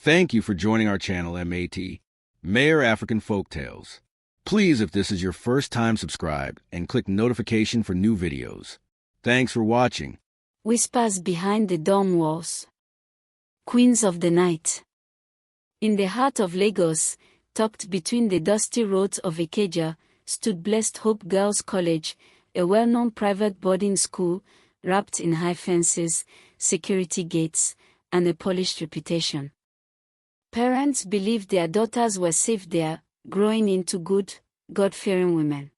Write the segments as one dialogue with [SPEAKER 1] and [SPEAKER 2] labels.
[SPEAKER 1] Thank you for joining our channel, MAT, Mayor African Folktales. Please, if this is your first time, subscribe and click notification for new videos. Thanks for watching.
[SPEAKER 2] Whispers behind the dorm walls. Queens of the night. In the heart of Lagos, tucked between the dusty roads of Ikeja, stood Blessed Hope Girls' College, a well-known private boarding school, wrapped in high fences, security gates, and a polished reputation. Parents believed their daughters were safe there, growing into good, God-fearing women.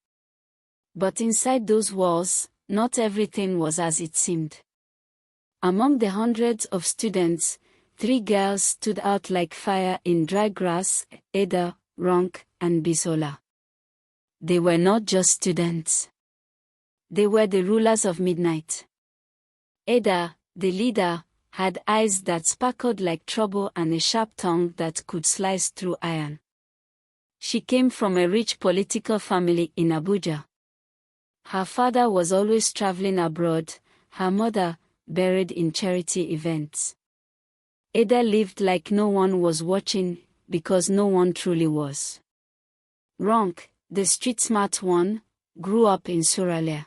[SPEAKER 2] But inside those walls, not everything was as it seemed. Among the hundreds of students, 3 girls stood out like fire in dry grass: Ada, Ronk, and Bisola. They were not just students. They were the rulers of midnight. Ada, the leader, had eyes that sparkled like trouble and a sharp tongue that could slice through iron. She came from a rich political family in Abuja. Her father was always traveling abroad, her mother, buried in charity events. Ada lived like no one was watching, because no one truly was. Ronk, the street-smart one, grew up in Suralere.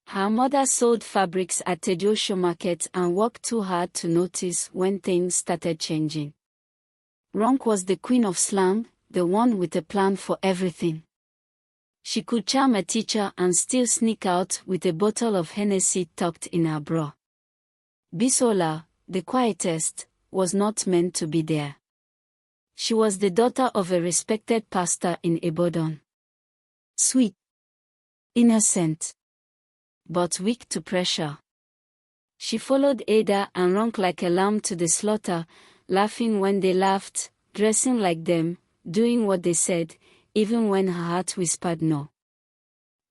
[SPEAKER 2] Her mother sold fabrics at Tejosho Market and worked too hard to notice when things started changing. Ronk was the queen of slang, the one with a plan for everything. She could charm a teacher and still sneak out with a bottle of Hennessy tucked in her bra. Bisola, the quietest, was not meant to be there. She was the daughter of a respected pastor in Ibadan. Sweet, innocent, but weak to pressure. She followed Ada and Ronk like a lamb to the slaughter, laughing when they laughed, dressing like them, doing what they said, even when her heart whispered no.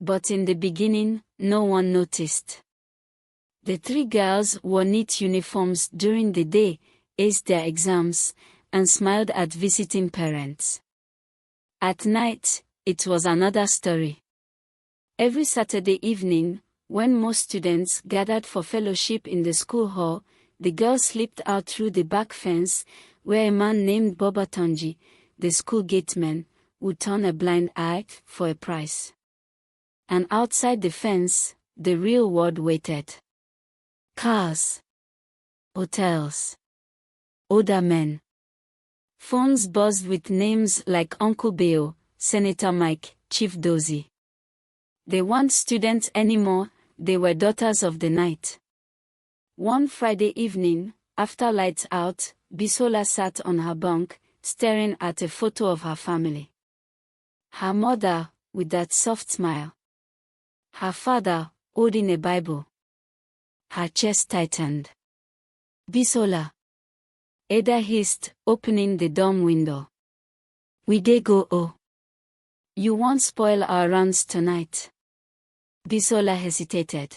[SPEAKER 2] But in the beginning, no one noticed. The 3 girls wore neat uniforms during the day, aced their exams, and smiled at visiting parents. At night, it was another story. Every Saturday evening, when most students gathered for fellowship in the school hall, the girls slipped out through the back fence, where a man named Bobatonji, the school gateman, would turn a blind eye for a price. And outside the fence, the real world waited. Cars, hotels, older men. Phones buzzed with names like Uncle Beo, Senator Mike, Chief Dozie. They weren't students anymore, they were daughters of the night. One Friday evening, after lights out, Bisola sat on her bunk, staring at a photo of her family. Her mother, with that soft smile. Her father, holding a Bible. Her chest tightened. Bisola. Ada hissed, opening the dorm window. We dey go oh. You won't spoil our runs tonight. Bisola hesitated.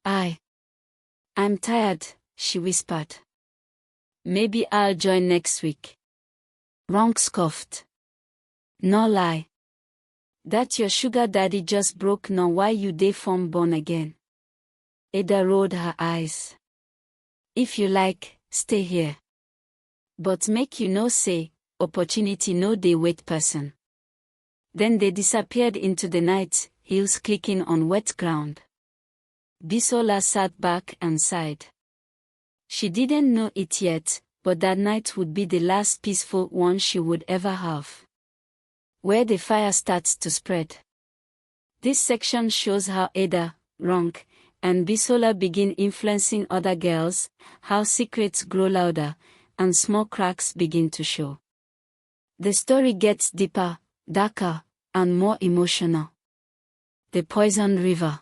[SPEAKER 2] I'm tired, she whispered. Maybe I'll join next week. Ronk scoffed. No lie. That your sugar daddy just broke, now why you dey form born again? Ada rolled her eyes. If you like, stay here. But make you know say, opportunity no dey wait person. Then they disappeared into the night, heels clicking on wet ground. Bisola sat back and sighed. She didn't know it yet, but that night would be the last peaceful one she would ever have. Where the fire starts to spread. This section shows how Ada, Ronk, and Bisola begin influencing other girls, how secrets grow louder, and small cracks begin to show. The story gets deeper, darker, and more emotional. The Poison River.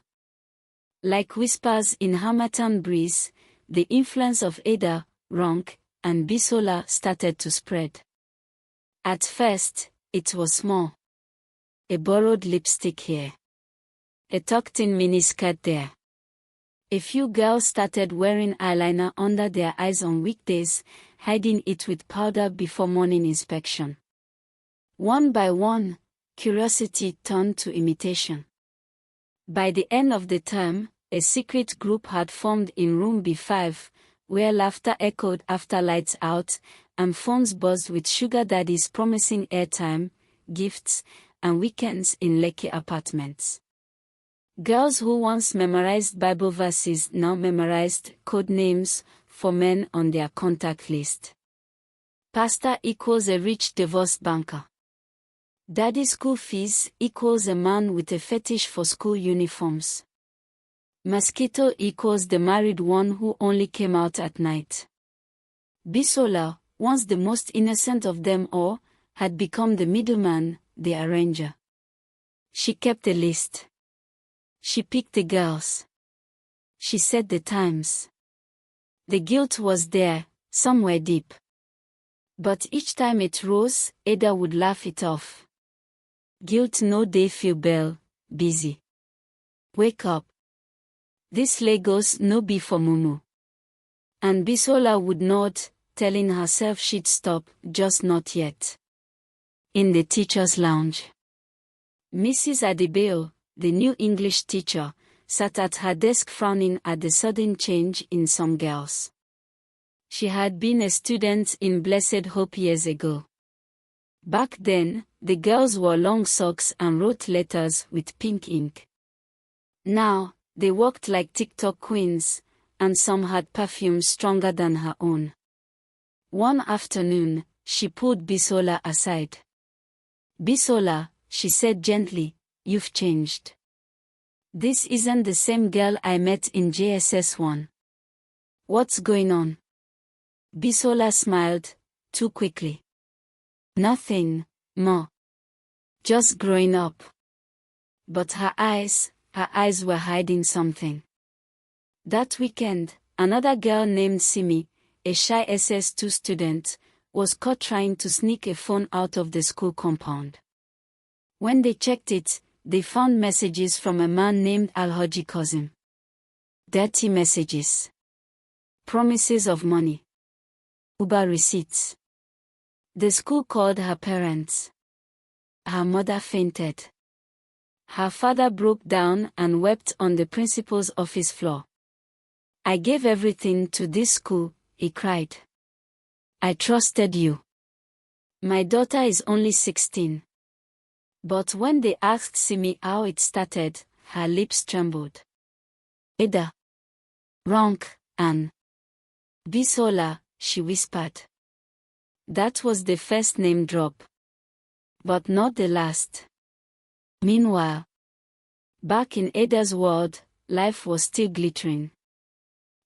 [SPEAKER 2] Like whispers in Harmattan breeze, the influence of Ada, Ronk, and Bisola started to spread. At first, it was small. A borrowed lipstick here. A tucked-in miniskirt there. A few girls started wearing eyeliner under their eyes on weekdays, hiding it with powder before morning inspection. One by one, curiosity turned to imitation. By the end of the term, a secret group had formed in room B5, where laughter echoed after lights out, and phones buzzed with sugar daddies promising airtime, gifts, and weekends in Lekki apartments. Girls who once memorized Bible verses now memorized code names for men on their contact list. Pastor equals a rich divorced banker. Daddy school fees equals a man with a fetish for school uniforms. Mosquito equals the married one who only came out at night. Bisola, once the most innocent of them all, had become the middleman, the arranger. She kept a list. She picked the girls. She set the times. The guilt was there, somewhere deep. But each time it rose, Ada would laugh it off. Guilt no dey feel bell, busy. Wake up. This Lagos no be for mumu. And Bisola would nod, telling herself she'd stop, just not yet. In the teacher's lounge. Mrs. Adebayo, the new English teacher, sat at her desk frowning at the sudden change in some girls. She had been a student in Blessed Hope years ago. Back then, the girls wore long socks and wrote letters with pink ink. Now, they walked like TikTok queens, and some had perfume stronger than her own. One afternoon, she pulled Bisola aside. Bisola, she said gently, you've changed. This isn't the same girl I met in JSS 1. What's going on? Bisola smiled, too quickly. Nothing, Ma. Just growing up. But her eyes were hiding something. That weekend, another girl named Simi, a shy SS2 student, was caught trying to sneak a phone out of the school compound. When they checked it, they found messages from a man named Alhaji Kozim. Dirty messages. Promises of money. Uber receipts. The school called her parents. Her mother fainted. Her father broke down and wept on the principal's office floor. I gave everything to this school, he cried. I trusted you. My daughter is only 16. But when they asked Simi how it started, her lips trembled. Ada. Ronk, and Bisola, she whispered. That was the first name drop. But not the last. Meanwhile, back in Ada's world, life was still glittering.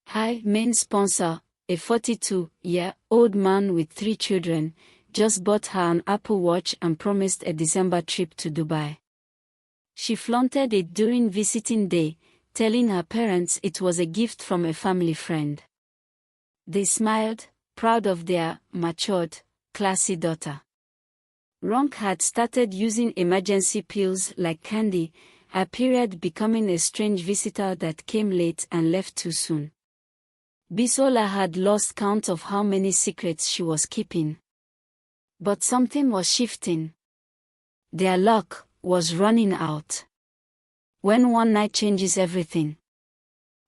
[SPEAKER 2] Her main sponsor, a 42-year-old man with 3 children, just bought her an Apple Watch and promised a December trip to Dubai. She flaunted it during visiting day, telling her parents it was a gift from a family friend. They smiled, proud of their matured, classy daughter. Ronk had started using emergency pills like candy, her period becoming a strange visitor that came late and left too soon. Bisola had lost count of how many secrets she was keeping. But something was shifting. Their luck was running out. When one night changes everything.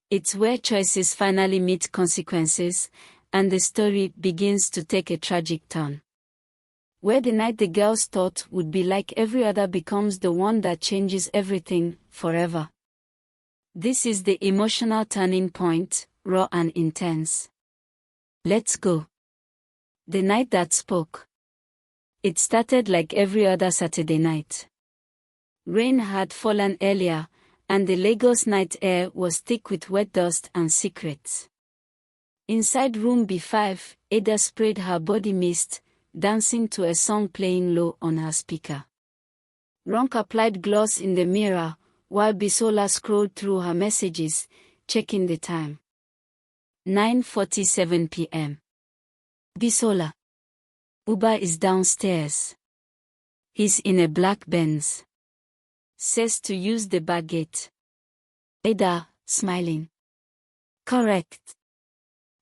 [SPEAKER 2] It's where choices finally meet consequences, and the story begins to take a tragic turn. Where the night the girls thought would be like every other becomes the one that changes everything, forever. This is the emotional turning point, raw and intense. Let's go. The night that spoke. It started like every other Saturday night. Rain had fallen earlier, and the Lagos night air was thick with wet dust and secrets. Inside room B5, Ada sprayed her body mist, dancing to a song playing low on her speaker. Ronk applied gloss in the mirror, while Bisola scrolled through her messages, checking the time. 9:47 p.m. Bisola. Uber is downstairs. He's in a black Benz. Says to use the back gate. Ada, smiling. Correct.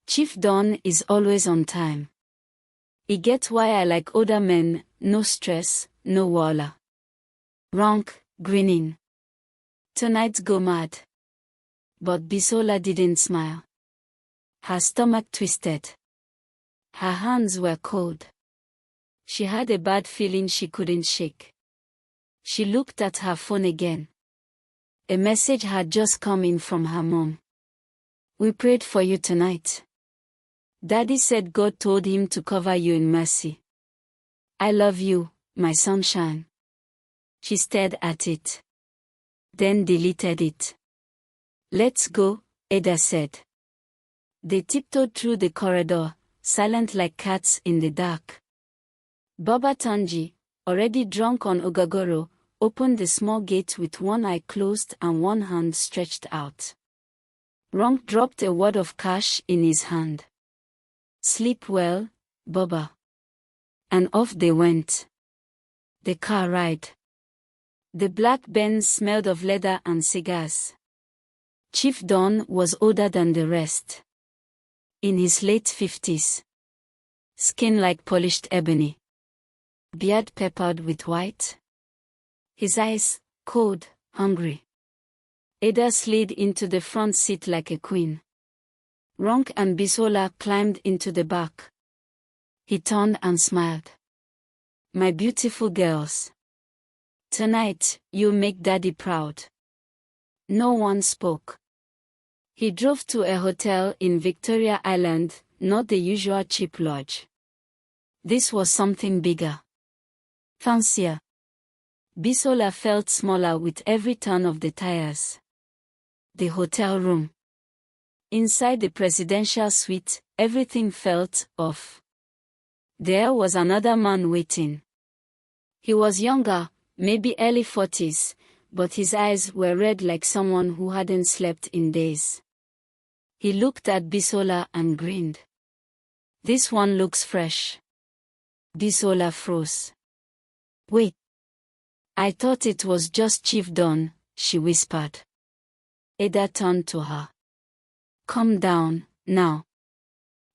[SPEAKER 2] Chief Don is always on time. I get why I like older men, no stress, no walla. Ronk, grinning. Tonight go mad. But Bisola didn't smile. Her stomach twisted. Her hands were cold. She had a bad feeling she couldn't shake. She looked at her phone again. A message had just come in from her mom. "We prayed for you tonight. Daddy said God told him to cover you in mercy. I love you, my sunshine." She stared at it. Then deleted it. "Let's go," Ada said. They tiptoed through the corridor, silent like cats in the dark. Baba Tanji, already drunk on Ogagoro, opened the small gate with one eye closed and one hand stretched out. Ronk dropped a wad of cash in his hand. "Sleep well, Baba." And off they went. The car ride. The black Benz smelled of leather and cigars. Chief Don was older than the rest. In his late 50s. Skin like polished ebony. Beard peppered with white. His eyes, cold, hungry. Ada slid into the front seat like a queen. Ronk and Bisola climbed into the back. He turned and smiled. "My beautiful girls. Tonight, you make Daddy proud." No one spoke. He drove to a hotel in Victoria Island, not the usual cheap lodge. This was something bigger. Fancier. Bisola felt smaller with every turn of the tires. The hotel room. Inside the presidential suite, everything felt off. There was another man waiting. He was younger, maybe early 40s, but his eyes were red like someone who hadn't slept in days. He looked at Bisola and grinned. "This one looks fresh." Bisola froze. "Wait. I thought it was just Chief Don," she whispered. Ada turned to her. "Calm down, now.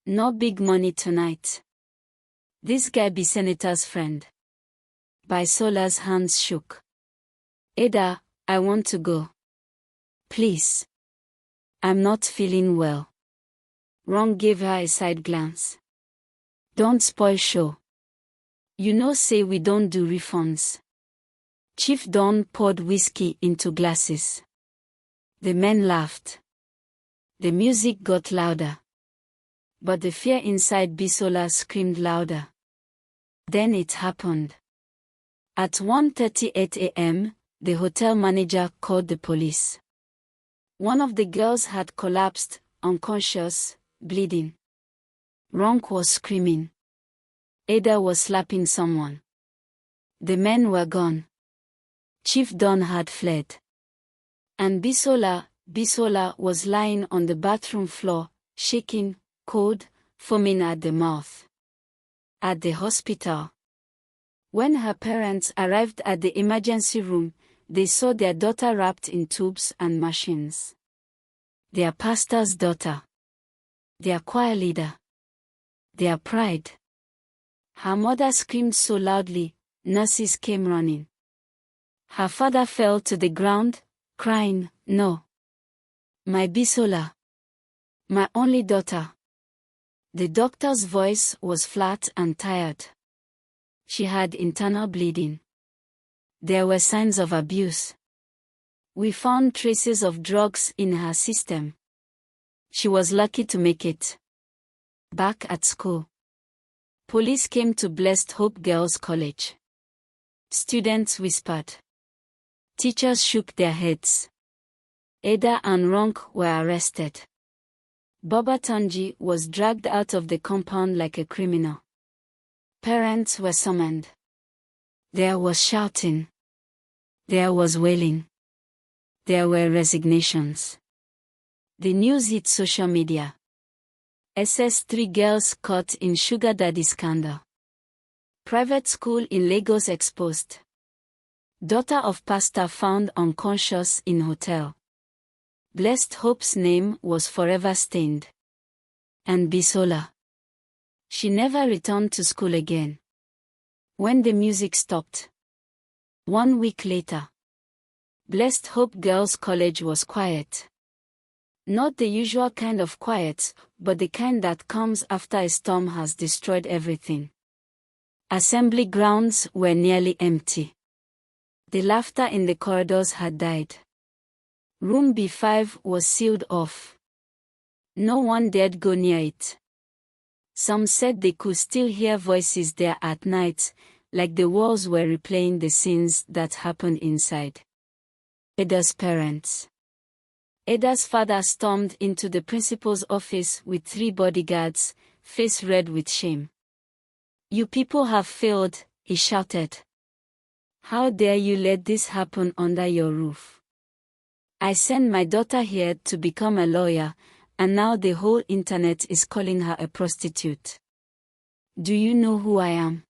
[SPEAKER 2] No big money tonight. This guy be Senator's friend." Bisola's hands shook. "Ada, I want to go. Please. I'm not feeling well." Ron gave her a side glance. "Don't spoil show. You know say we don't do refunds." Chief Don poured whiskey into glasses. The men laughed. The music got louder. But the fear inside Bisola screamed louder. Then it happened. At 1:38 a.m., the hotel manager called the police. One of the girls had collapsed, unconscious, bleeding. Ronk was screaming. Ada was slapping someone. The men were gone. Chief Don had fled. And Bisola was lying on the bathroom floor, shaking, cold, foaming at the mouth. At the hospital. When her parents arrived at the emergency room, they saw their daughter wrapped in tubes and machines. Their pastor's daughter. Their choir leader. Their pride. Her mother screamed so loudly, nurses came running. Her father fell to the ground, crying, "No. My Bisola. My only daughter." The doctor's voice was flat and tired. She had internal bleeding. There were signs of abuse. "We found traces of drugs in her system. She was lucky to make it." Back at school. Police came to Blessed Hope Girls College. Students whispered. Teachers shook their heads. Ada and Ronk were arrested. Baba Tanji was dragged out of the compound like a criminal. Parents were summoned. There was shouting. There was wailing. There were resignations. The news hit social media. SS3 girls caught in sugar daddy scandal. Private school in Lagos exposed. Daughter of pastor found unconscious in hotel. Blessed Hope's name was forever stained. And Bisola. She never returned to school again. When the music stopped. 1 week later. Blessed Hope Girls College was quiet. Not the usual kind of quiet, but the kind that comes after a storm has destroyed everything. Assembly grounds were nearly empty. The laughter in the corridors had died. Room B5 was sealed off. No one dared go near it. Some said they could still hear voices there at night, like the walls were replaying the scenes that happened inside. Ada's parents. Ada's father stormed into the principal's office with 3 bodyguards, face red with shame. "You people have failed," he shouted. "How dare you let this happen under your roof? I sent my daughter here to become a lawyer, and now the whole internet is calling her a prostitute. Do you know who I am?"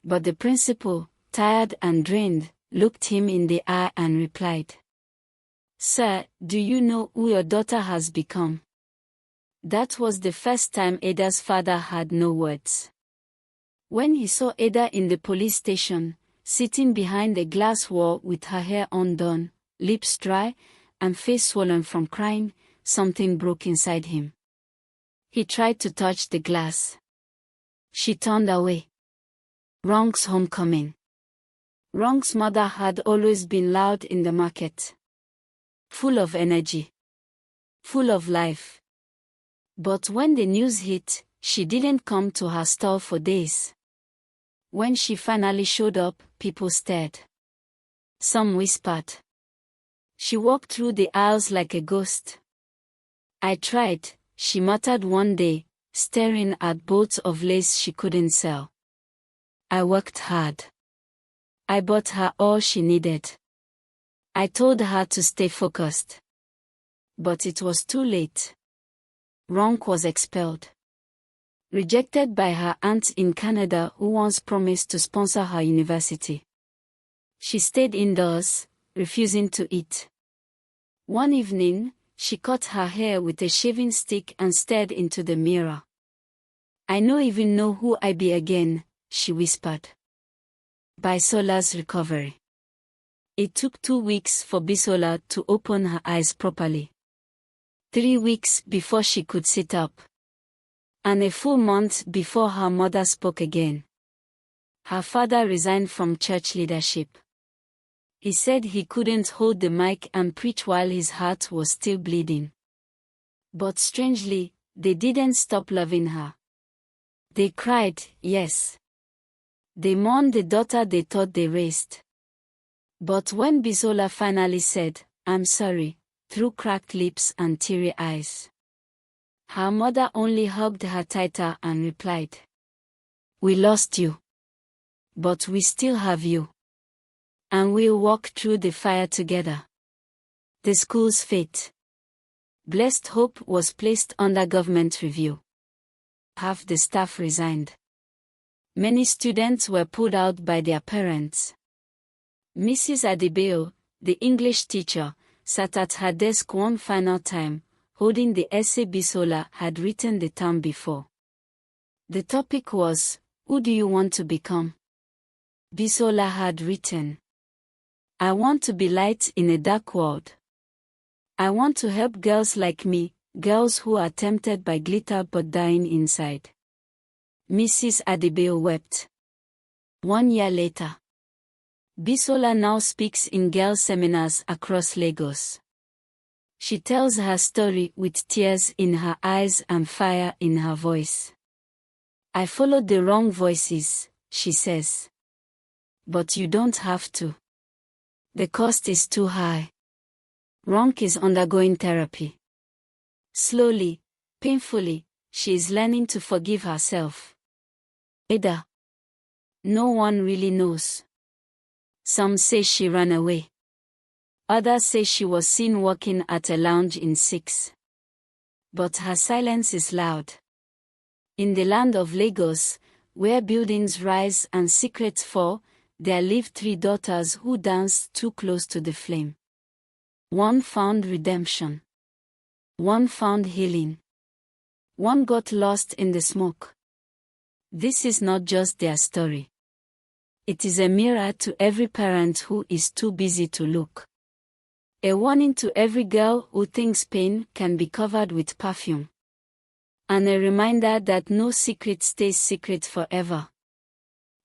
[SPEAKER 2] But the principal, tired and drained, looked him in the eye and replied, "Sir, do you know who your daughter has become?" That was the first time Ada's father had no words. When he saw Ada in the police station, sitting behind a glass wall with her hair undone, lips dry, and face swollen from crying, something broke inside him. He tried to touch the glass. She turned away. Rong's homecoming. Rong's mother had always been loud in the market. Full of energy. Full of life. But when the news hit, she didn't come to her stall for days. When she finally showed up, people stared. Some whispered. She walked through the aisles like a ghost. "I tried," she muttered one day, staring at bolts of lace she couldn't sell. "I worked hard. I bought her all she needed. I told her to stay focused. But it was too late." Rong was expelled. Rejected by her aunt in Canada who once promised to sponsor her university. She stayed indoors, refusing to eat. One evening, she cut her hair with a shaving stick and stared into the mirror. "I no even know who I be again," she whispered. Bisola's recovery. It took 2 weeks for Bisola to open her eyes properly. 3 weeks before she could sit up. And a full month before her mother spoke again. Her father resigned from church leadership. He said he couldn't hold the mic and preach while his heart was still bleeding. But strangely, they didn't stop loving her. They cried, yes. They mourned the daughter they thought they raised. But when Bisola finally said, "I'm sorry," through cracked lips and teary eyes, her mother only hugged her tighter and replied, "We lost you. But we still have you. And we'll walk through the fire together." The school's fate. Blessed Hope was placed under government review. Half the staff resigned. Many students were pulled out by their parents. Mrs. Adebayo, the English teacher, sat at her desk one final time, holding the essay Bisola had written the term before. The topic was, "Who do you want to become?" Bisola had written, "I want to be light in a dark world. I want to help girls like me, girls who are tempted by glitter but dying inside." Mrs. Adebayo wept. 1 year later, Bisola now speaks in girl seminars across Lagos. She tells her story with tears in her eyes and fire in her voice. "I followed the wrong voices," she says. "But you don't have to. The cost is too high." Ronk is undergoing therapy. Slowly, painfully, she is learning to forgive herself. Ada. No one really knows. Some say she ran away. Others say she was seen walking at a lounge in 6. But her silence is loud. In the land of Lagos, where buildings rise and secrets fall, there live 3 daughters who danced too close to the flame. One found redemption. One found healing. One got lost in the smoke. This is not just their story. It is a mirror to every parent who is too busy to look. A warning to every girl who thinks pain can be covered with perfume. And a reminder that no secret stays secret forever.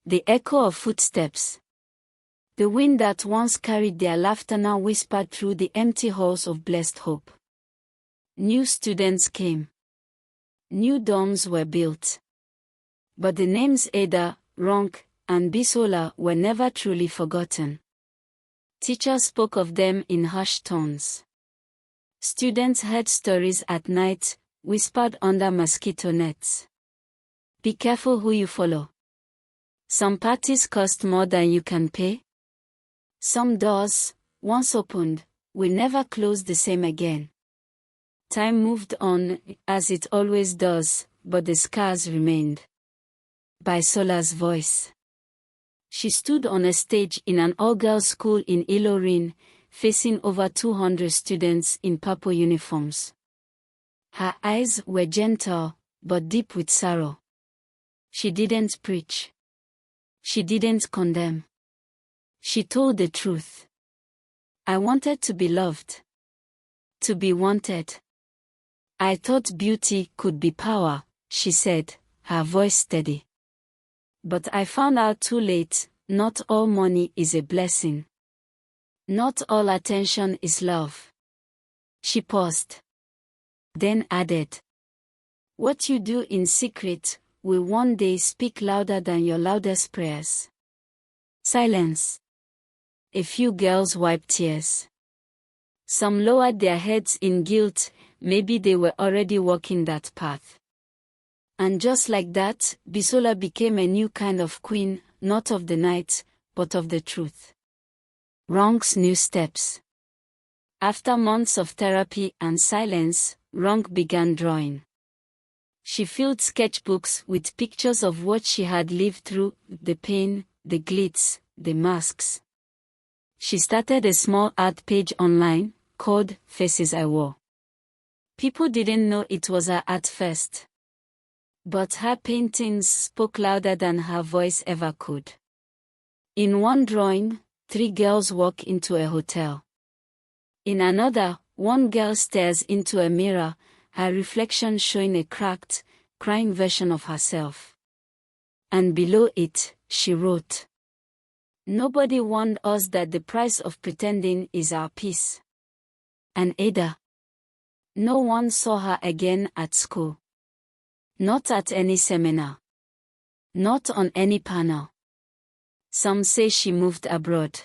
[SPEAKER 2] The echo of footsteps. The wind that once carried their laughter now whispered through the empty halls of blessed hope. New students came. New dorms were built. But the names Ada, Ronk, and Bisola were never truly forgotten. Teachers spoke of them in hushed tones. Students heard stories at night, whispered under mosquito nets. Be careful who you follow. Some parties cost more than you can pay. Some doors, once opened, will never close the same again. Time moved on, as it always does, but the scars remained. Bisola's voice. She stood on a stage in an all-girls school in Ilorin, facing over 200 students in purple uniforms. Her eyes were gentle, but deep with sorrow. She didn't preach. She didn't condemn. She told the truth. I wanted to be loved. To be wanted. I thought beauty could be power, she said, her voice steady. But I found out too late, not all money is a blessing. Not all attention is love. She paused. Then added. What you do in secret will one day speak louder than your loudest prayers. Silence. A few girls wiped tears. Some lowered their heads in guilt, maybe they were already walking that path. And just like that, Bisola became a new kind of queen, not of the night, but of the truth. Ronk's new steps. After months of therapy and silence, Ronk began drawing. She filled sketchbooks with pictures of what she had lived through, the pain, the glitz, the masks. She started a small art page online, called Faces I Wore. People didn't know it was her at first. But her paintings spoke louder than her voice ever could. In one drawing, 3 girls walk into a hotel. In another, one girl stares into a mirror, her reflection showing a cracked, crying version of herself. And below it, she wrote, "Nobody warned us that the price of pretending is our peace." And Ada. No one saw her again at school. Not at any seminar. Not on any panel. Some say she moved abroad.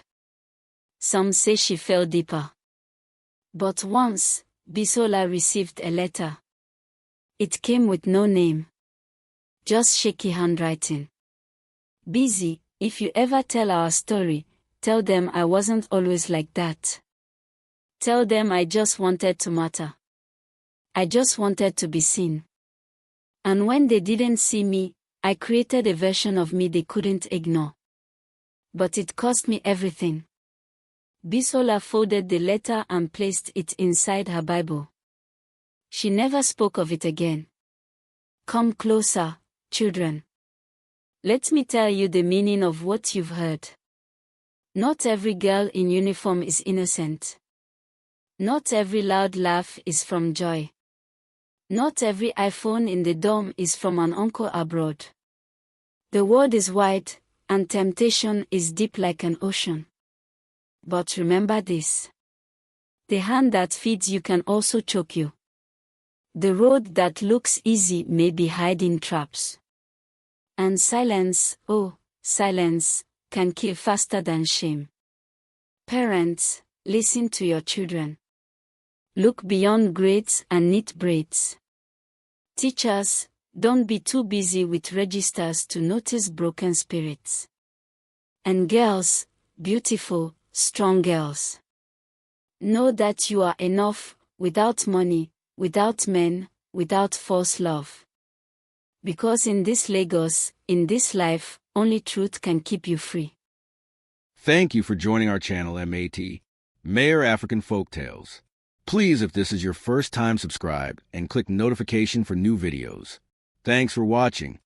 [SPEAKER 2] Some say she fell deeper. But once, Bisola received a letter. It came with no name. Just shaky handwriting. Busy, if you ever tell our story, tell them I wasn't always like that. Tell them I just wanted to matter. I just wanted to be seen. And when they didn't see me, I created a version of me they couldn't ignore. But it cost me everything. Bisola folded the letter and placed it inside her Bible. She never spoke of it again. Come closer, children. Let me tell you the meaning of what you've heard. Not every girl in uniform is innocent. Not every loud laugh is from joy. Not every iPhone in the dorm is from an uncle abroad. The world is wide, and temptation is deep like an ocean. But remember this. The hand that feeds you can also choke you. The road that looks easy may be hiding traps. And silence, oh, silence, can kill faster than shame. Parents, listen to your children. Look beyond grades and neat braids. Teachers, don't be too busy with registers to notice broken spirits. And girls, beautiful, strong girls. Know that you are enough, without money, without men, without false love. Because in this Lagos, in this life, only truth can keep you free.
[SPEAKER 1] Thank you for joining our channel, MAT, Mayor African Folktales. Please, if this is your first time, subscribe and click notification for new videos. Thanks for watching.